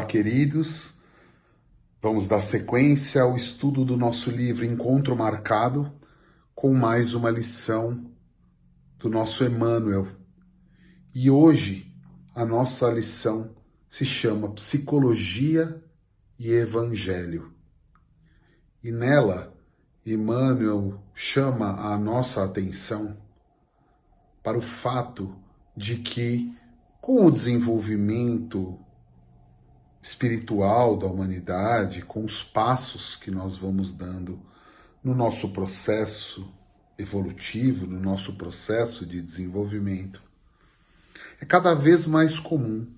Olá, queridos. Vamos dar sequência ao estudo do nosso livro Encontro Marcado, com mais uma lição do nosso Emmanuel. E hoje a nossa lição se chama Psicologia e Evangelho. E nela, Emmanuel chama a nossa atenção para o fato de que, com o desenvolvimento espiritual da humanidade, com os passos que nós vamos dando no nosso processo evolutivo, no nosso processo de desenvolvimento, é cada vez mais comum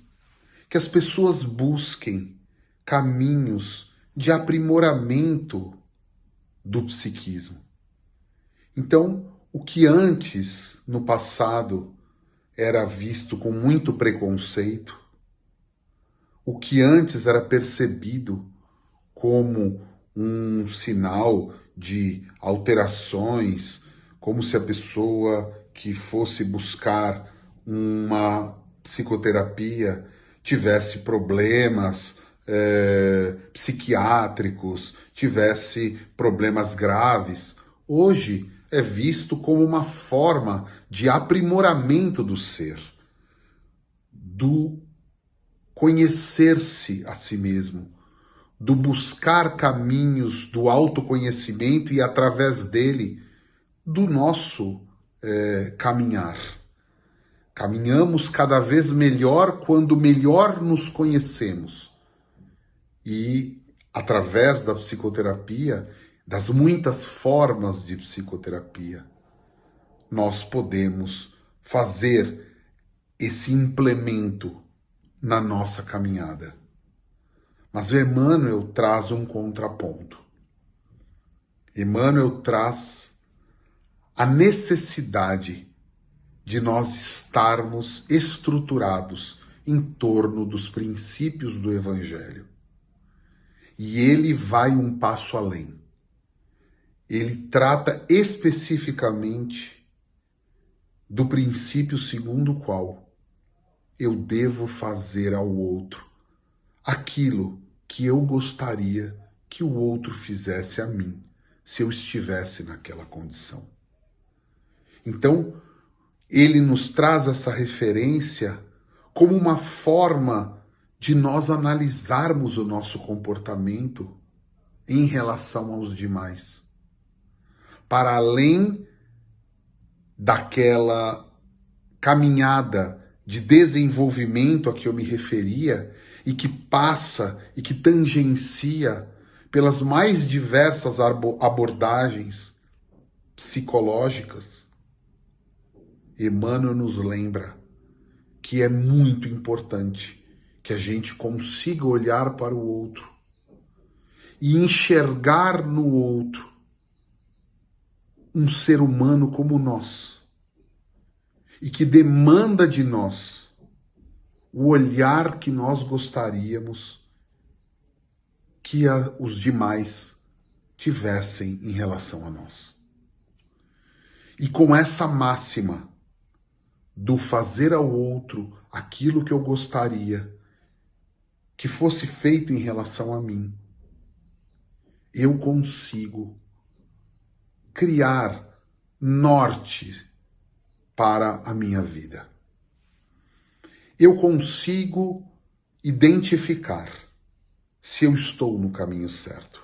que as pessoas busquem caminhos de aprimoramento do psiquismo. Então, o que antes, no passado, era visto com muito preconceito, o que antes era percebido como um sinal de alterações, como se a pessoa que fosse buscar uma psicoterapia tivesse problemas psiquiátricos, tivesse problemas graves. Hoje é visto como uma forma de aprimoramento do ser, do conhecer-se a si mesmo, do buscar caminhos do autoconhecimento e, através dele, do nosso caminhar. Caminhamos cada vez melhor quando melhor nos conhecemos. E, através da psicoterapia, das muitas formas de psicoterapia, nós podemos fazer esse implemento na nossa caminhada. Mas Emmanuel traz um contraponto. Emmanuel traz a necessidade de nós estarmos estruturados em torno dos princípios do Evangelho. E ele vai um passo além. Ele trata especificamente do princípio segundo o qual eu devo fazer ao outro aquilo que eu gostaria que o outro fizesse a mim, se eu estivesse naquela condição. Então, ele nos traz essa referência como uma forma de nós analisarmos o nosso comportamento em relação aos demais, para além daquela caminhada de desenvolvimento a que eu me referia e que passa e que tangencia pelas mais diversas abordagens psicológicas. Emmanuel nos lembra que é muito importante que a gente consiga olhar para o outro e enxergar no outro um ser humano como nós, e que demanda de nós o olhar que nós gostaríamos que os demais tivessem em relação a nós. E com essa máxima do fazer ao outro aquilo que eu gostaria que fosse feito em relação a mim, eu consigo criar norte para a minha vida. Eu consigo identificar se eu estou no caminho certo.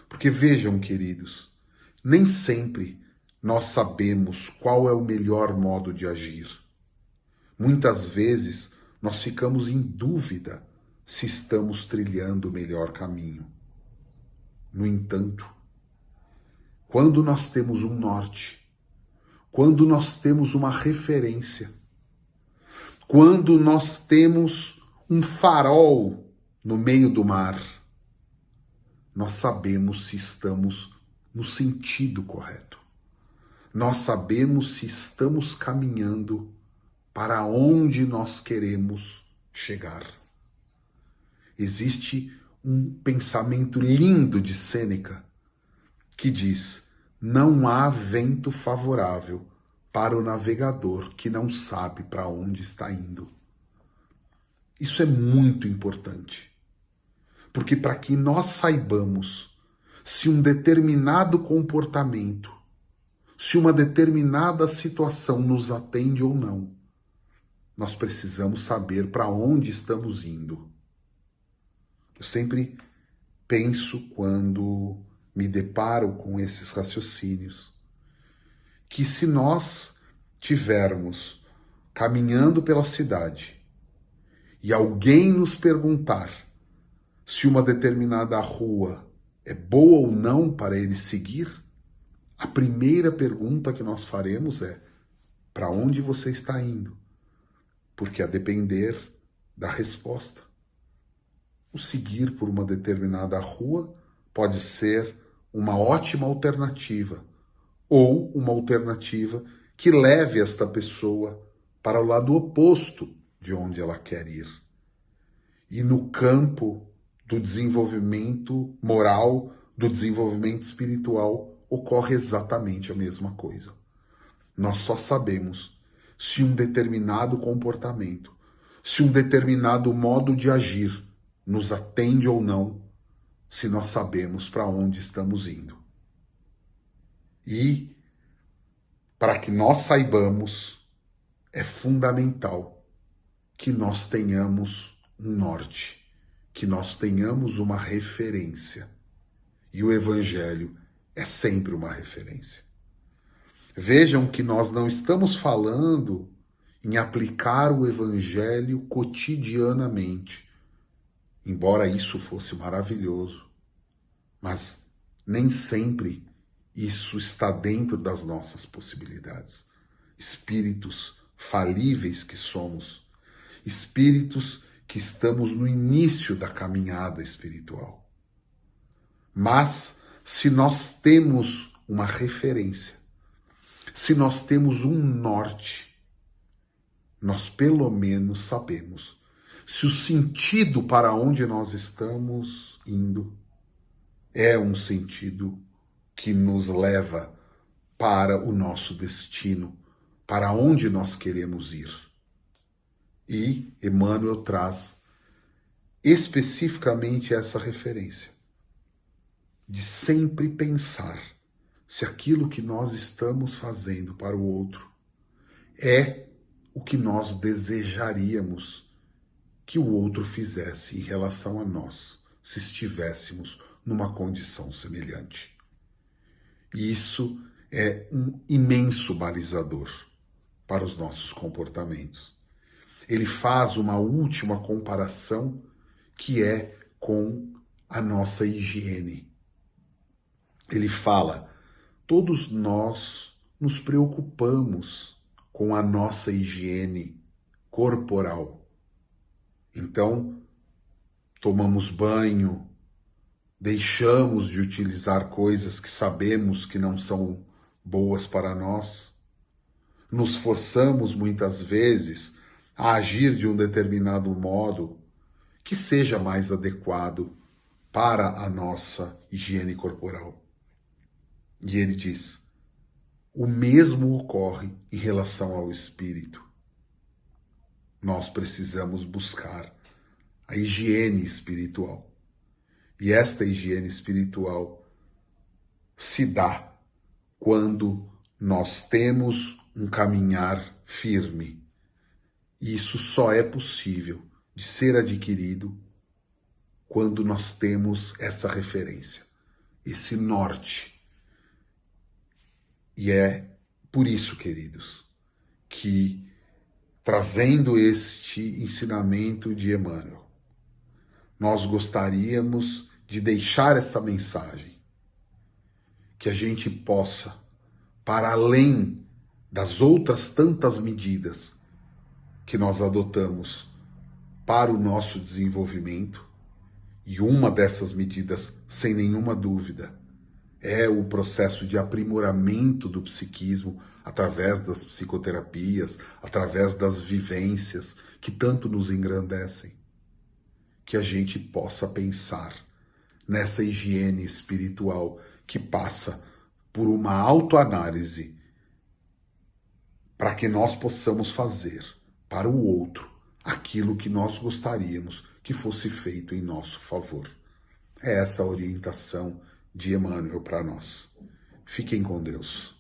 Porque vejam, queridos, nem sempre nós sabemos qual é o melhor modo de agir. Muitas vezes nós ficamos em dúvida se estamos trilhando o melhor caminho. No entanto, quando nós temos um norte, quando nós temos uma referência, quando nós temos um farol no meio do mar, nós sabemos se estamos no sentido correto. Nós sabemos se estamos caminhando para onde nós queremos chegar. Existe um pensamento lindo de Sêneca que diz: não há vento favorável para o navegador que não sabe para onde está indo. Isso é muito importante. Porque para que nós saibamos se um determinado comportamento, se uma determinada situação nos atende ou não, nós precisamos saber para onde estamos indo. Eu sempre penso, quando me deparo com esses raciocínios, que se nós tivermos caminhando pela cidade e alguém nos perguntar se uma determinada rua é boa ou não para ele seguir, a primeira pergunta que nós faremos é: para onde você está indo? Porque a depender da resposta, o seguir por uma determinada rua pode ser uma ótima alternativa, ou uma alternativa que leve esta pessoa para o lado oposto de onde ela quer ir. E no campo do desenvolvimento moral, do desenvolvimento espiritual, ocorre exatamente a mesma coisa. Nós só sabemos se um determinado comportamento, se um determinado modo de agir nos atende ou não, se nós sabemos para onde estamos indo. E, para que nós saibamos, é fundamental que nós tenhamos um norte, que nós tenhamos uma referência. E o Evangelho é sempre uma referência. Vejam que nós não estamos falando em aplicar o Evangelho cotidianamente, embora isso fosse maravilhoso, mas nem sempre isso está dentro das nossas possibilidades. Espíritos falíveis que somos, espíritos que estamos no início da caminhada espiritual. Mas, se nós temos uma referência, se nós temos um norte, nós pelo menos sabemos se o sentido para onde nós estamos indo é um sentido que nos leva para o nosso destino, para onde nós queremos ir. E Emmanuel traz especificamente essa referência, de sempre pensar se aquilo que nós estamos fazendo para o outro é o que nós desejaríamos que o outro fizesse em relação a nós, se estivéssemos numa condição semelhante. E isso é um imenso balizador para os nossos comportamentos. Ele faz uma última comparação que é com a nossa higiene. Ele fala: todos nós nos preocupamos com a nossa higiene corporal. Então, tomamos banho, deixamos de utilizar coisas que sabemos que não são boas para nós, nos forçamos muitas vezes a agir de um determinado modo que seja mais adequado para a nossa higiene corporal. E ele diz: o mesmo ocorre em relação ao espírito. Nós precisamos buscar a higiene espiritual. E esta higiene espiritual se dá quando nós temos um caminhar firme. E isso só é possível de ser adquirido quando nós temos essa referência, esse norte. E é por isso, queridos, que, trazendo este ensinamento de Emmanuel, nós gostaríamos de deixar essa mensagem, que a gente possa, para além das outras tantas medidas que nós adotamos para o nosso desenvolvimento, e uma dessas medidas, sem nenhuma dúvida, é o processo de aprimoramento do psiquismo através das psicoterapias, através das vivências que tanto nos engrandecem. Que a gente possa pensar nessa higiene espiritual que passa por uma autoanálise, para que nós possamos fazer para o outro aquilo que nós gostaríamos que fosse feito em nosso favor. É essa a orientação de Emmanuel para nós. Fiquem com Deus.